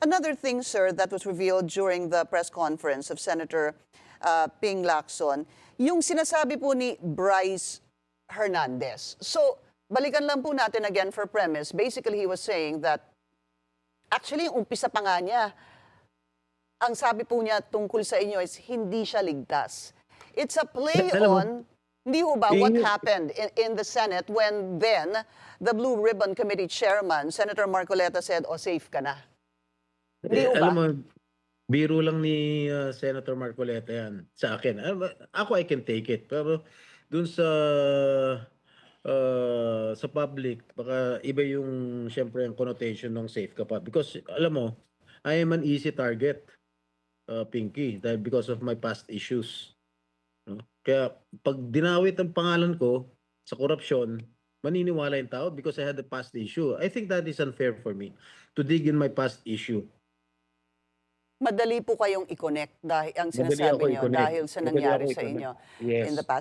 Another thing, sir, that was revealed during the press conference of Senator Ping Lacson, yung sinasabi po ni Bryce Hernandez. So, balikan lang po natin again for premise. Basically, he was saying that actually, yung umpisa pa nga niya, ang sabi po niya tungkol sa inyo is hindi siya ligtas. It's a play Alam mo, on, hindi ho ba, what yun- happened in the Senate when then the Blue Ribbon Committee Chairman, Senator Marcoleta said, o safe ka na. Hindi ho ba? alam mo, biro lang ni Senator Marcoleta yan sa akin. Ako, I can take it. Pero dun sa public, baka iba yung, syempre, ang connotation ng safe ka pa. Because, alam mo, I am an easy target, Pinky, dahil because of my past issues. No? Kaya, pag dinawit ang pangalan ko sa korupsyon, maniniwala yung tao because I had a past issue. I think that is unfair for me to dig in my past issue. Madali po kayong i-connect dahil ang Madali sinasabi ako niyo i-connect. dahil sa Madali nangyari ako sa i-connect. inyo Yes. in the past.